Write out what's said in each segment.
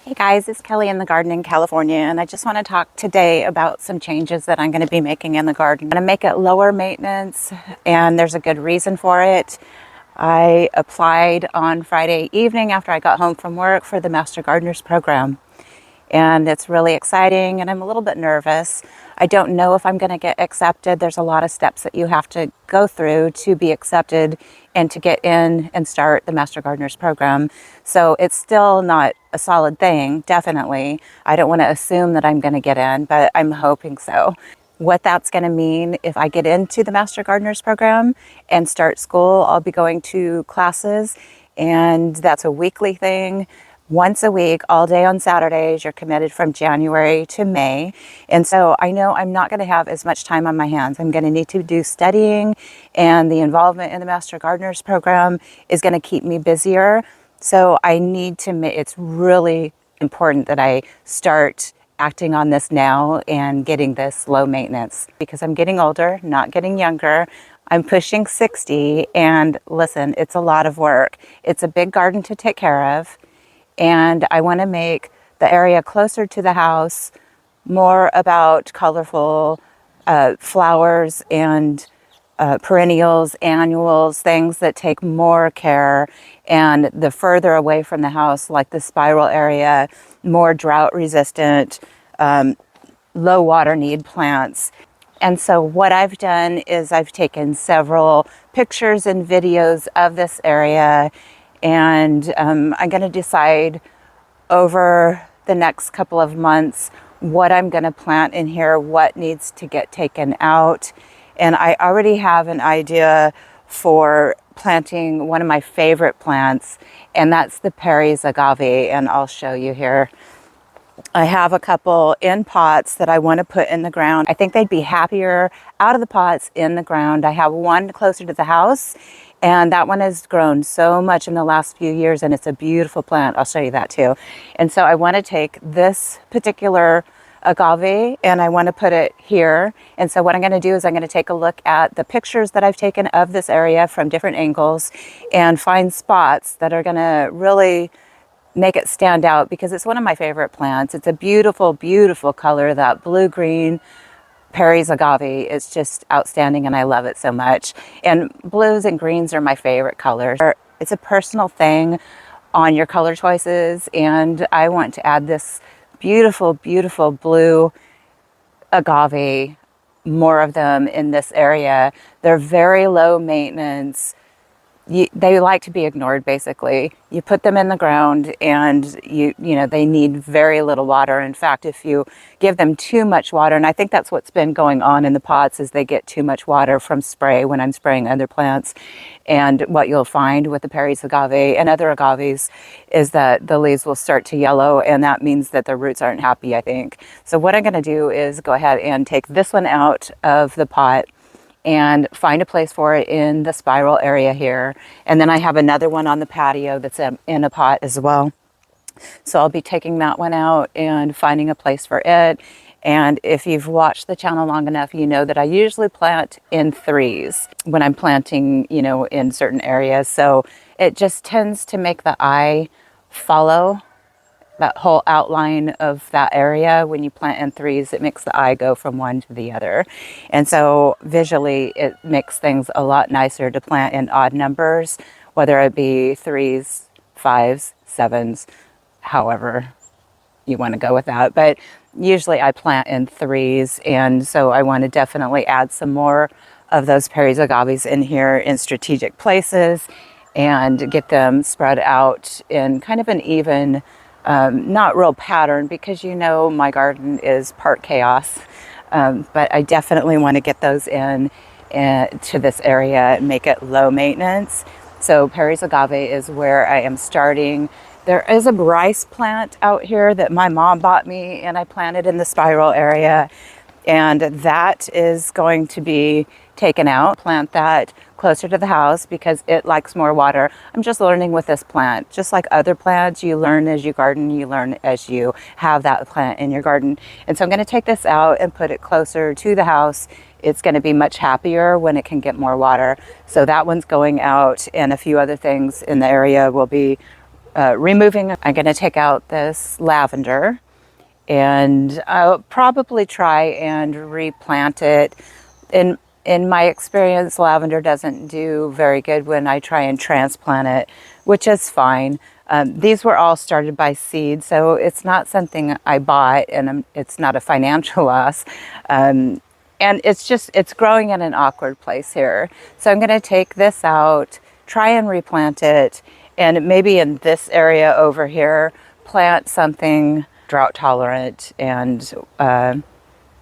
Hey guys, it's Kelly in the garden in California, and I just want to talk today about some changes that I'm going to be making in the garden. I'm going to make it lower maintenance, and there's a good reason for it. I applied on Friday evening after I got home from work for the Master Gardeners program, and it's really exciting, and I'm a little bit nervous. I don't know if I'm going to get accepted. There's a lot of steps that you have to go through to be accepted and to get in and start the Master Gardeners program. So it's still not a solid thing, definitely. I don't want to assume that I'm going to get in, but I'm hoping so. What that's going to mean if I get into the Master Gardeners program and start school, I'll be going to classes, and that's a weekly thing. Once a week, all day on Saturdays. You're committed from January to May. And so I know I'm not going to have as much time on my hands. I'm going to need to do studying, and the involvement in the Master Gardeners program is going to keep me busier. So I need to it's really important that I start acting on this now and getting this low maintenance, because I'm getting older, not getting younger. I'm pushing 60, and listen, it's a lot of work. It's a big garden to take care of. And I want to make the area closer to the house more about colorful flowers and perennials, annuals, things that take more care. And the further away from the house, like the spiral area, more drought resistant, low water need plants. And so what I've done is I've taken several pictures and videos of this area, and I'm going to decide over the next couple of months what I'm going to plant in here, what needs to get taken out. And I already have an idea for planting one of my favorite plants, and that's the Perry's agave, and I'll show you here. I have a couple in pots that I want to put in the ground. I think they'd be happier out of the pots in the ground. I have one closer to the house, and that one has grown so much in the last few years, and it's a beautiful plant. I'll show you that too. And so I want to take this particular agave and I want to put it here. And so what I'm going to do is I'm going to take a look at the pictures that I've taken of this area from different angles and find spots that are going to really make it stand out, because it's one of my favorite plants. It's a beautiful, beautiful color. That blue-green Perry's agave is just outstanding, and I love it so much. And blues and greens are my favorite colors. It's a personal thing on your color choices, and I want to add this beautiful, beautiful blue agave, more of them in this area. They're very low maintenance. They like to be ignored, basically. You put them in the ground, and you know they need very little water. In fact, if you give them too much water, and I think that's what's been going on in the pots, is they get too much water from spray when I'm spraying other plants. And what you'll find with the Perry's agave and other agaves is that the leaves will start to yellow, and that means that the roots aren't happy, I think. So what I'm going to do is go ahead and take this one out of the pot and find a place for it in the spiral area here. And then I have another one on the patio that's in a pot as well. So I'll be taking that one out and finding a place for it. And if you've watched the channel long enough, you know that I usually plant in threes when I'm planting, you know, in certain areas. So it just tends to make the eye follow that whole outline of that area. When you plant in threes, it makes the eye go from one to the other. And so visually, it makes things a lot nicer to plant in odd numbers, whether it be threes, fives, sevens, however you want to go with that. But usually I plant in threes, and so I want to definitely add some more of those Perry's agaves in here in strategic places and get them spread out in kind of an even, not real pattern, because you know my garden is part chaos, but I definitely want to get those in to this area and make it low maintenance. So Perry's agave is where I am starting. There is a rice plant out here that my mom bought me, and I planted in the spiral area, and that is going to be taken out. Plant that closer to the house because it likes more water. I'm just learning with this plant. Just like other plants, you learn as you garden, you learn as you have that plant in your garden. And so I'm going to take this out and put it closer to the house. It's going to be much happier when it can get more water. So that one's going out, and a few other things in the area will be removing. I'm going to take out this lavender, and I'll probably try and replant it. In my experience, lavender doesn't do very good when I try and transplant it, which is fine. These were all started by seed, so it's not something I bought, and it's not a financial loss. And it's growing in an awkward place here. So I'm going to take this out, try and replant it, and maybe in this area over here, plant something drought tolerant, and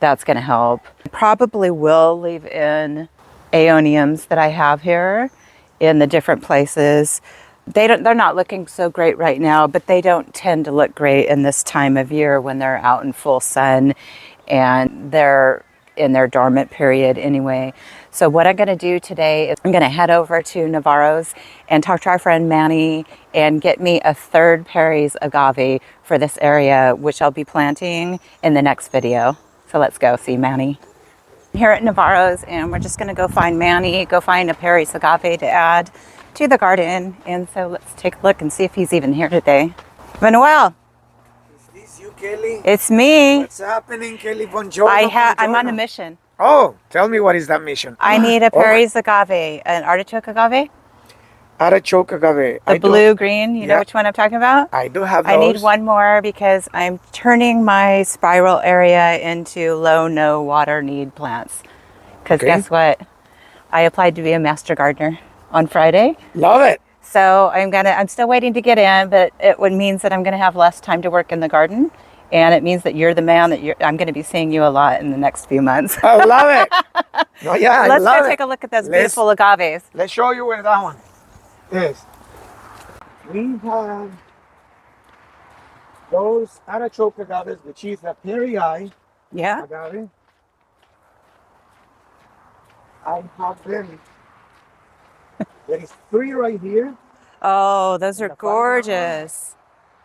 that's going to help. Probably will leave in aeoniums that I have here in the different places. They're not looking so great right now, but they don't tend to look great in this time of year when they're out in full sun and they're in their dormant period anyway. So what I'm going to do today is I'm going to head over to Navarro's and talk to our friend Manny and get me a third Perry's agave for this area, which I'll be planting in the next video. So let's go see Manny. Here at Navarro's, and we're just going to go find Manny, go find a Perry's agave to add to the garden. And so let's take a look and see if he's even here today. Manuel. Is this you, Kelly? It's me. What's happening, Kelly? Buongiorno. I'm on a mission. Oh, tell me, what is that mission? I need a Perry's agave, an artichoke agave. Artichoke agave. The blue green, you know which one I'm talking about? I do have those. I need one more because I'm turning my spiral area into low, no water need plants. Because guess what? I applied to be a master gardener on Friday. Love it. So I'm still waiting to get in, but it means that I'm gonna have less time to work in the garden. And it means that you're the man I'm going to be seeing you a lot in the next few months. I love it. No, yeah, Let's go take a look at those beautiful agaves. Let's show you where that one is. We have those artichoke agaves, which is a Perry agave. I have them. There is 3 right here. Oh, those are gorgeous.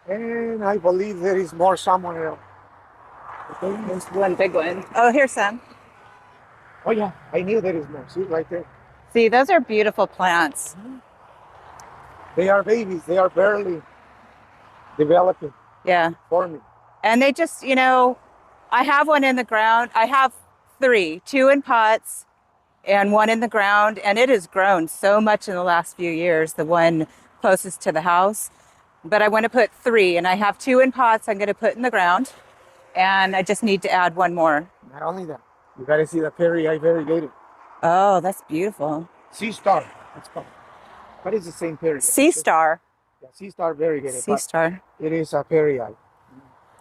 And I believe there is more somewhere else. There's one big one. Oh, here's some. Oh yeah, I knew there is more. See, right there. See, those are beautiful plants. They are babies. They are barely developing. Yeah. For me. And they just, I have one in the ground. I have 3, 2 in pots and 1 in the ground. And it has grown so much in the last few years, the one closest to the house. But I want to put 3, and I have 2 in pots I'm going to put in the ground. And I just need to add 1 more. Not only that, you got to see the Perry I variegated. Oh, that's beautiful. Sea Star, it's called. But it's the same Perry. Sea Star. Yeah, Sea Star variegated. Sea Star. It is a Perry I.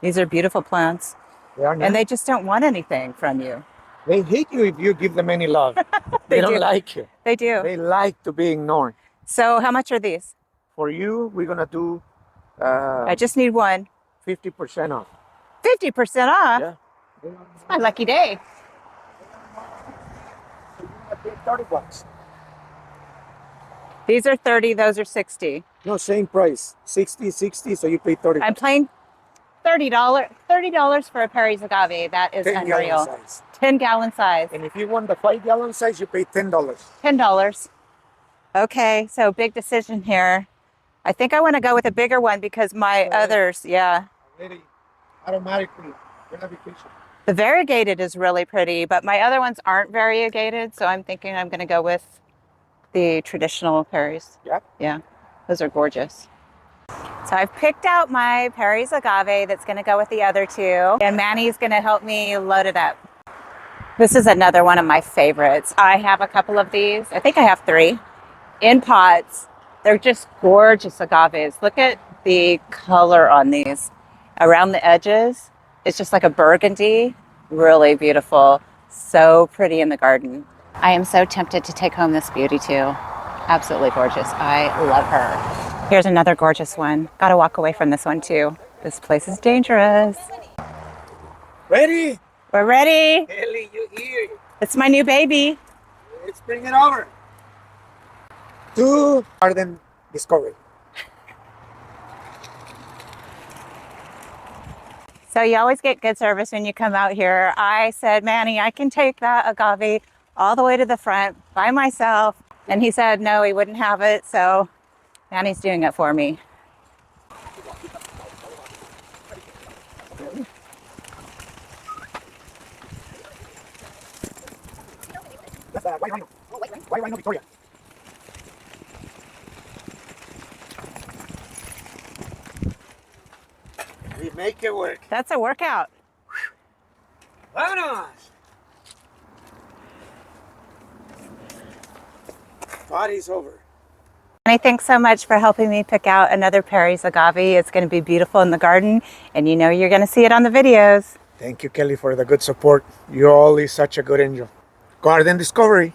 These are beautiful plants. They are nice. And they just don't want anything from you. They hate you if you give them any love. They don't like you. They do. They like to be ignored. So how much are these? For you, we're going to do... I just need 1. 50% off. 50% off? Yeah. It's my lucky day. $30. These are 30, those are 60. No, same price. 60, so you pay 30. I'm paying $30 for a Perry's agave. That is unreal. 10-gallon size. And if you want the 5-gallon size, you pay $10. $10. Okay, so big decision here. I think I want to go with a bigger one because my others, Already automatically vacation. The variegated is really pretty, but my other ones aren't variegated, so I'm thinking I'm going to go with the traditional Perry's. Yep. Yeah, those are gorgeous. So I've picked out my Perry's agave that's going to go with the other 2, and Manny's going to help me load it up. This is another one of my favorites. I have a couple of these. I think I have 3 in pots. They're just gorgeous agaves. Look at the color on these. Around the edges, it's just like a burgundy. Really beautiful. So pretty in the garden. I am so tempted to take home this beauty too. Absolutely gorgeous. I love her. Here's another gorgeous one. Gotta walk away from this one too. This place is dangerous. Ready? We're ready. Ellie, you here. It's my new baby. Let's bring it over. To Garden Discovery. So you always get good service when you come out here. I said, Manny, I can take that agave all the way to the front by myself. And he said, no, he wouldn't have it. So Manny's doing it for me. That's White Rhino. Oh, White Rhino Victoria. We make it work. That's a workout. Vámonos! Party's over. Honey, thanks so much for helping me pick out another Perry's agave. It's going to be beautiful in the garden, and you know you're going to see it on the videos. Thank you, Kelly, for the good support. You're always such a good angel. Garden Discovery.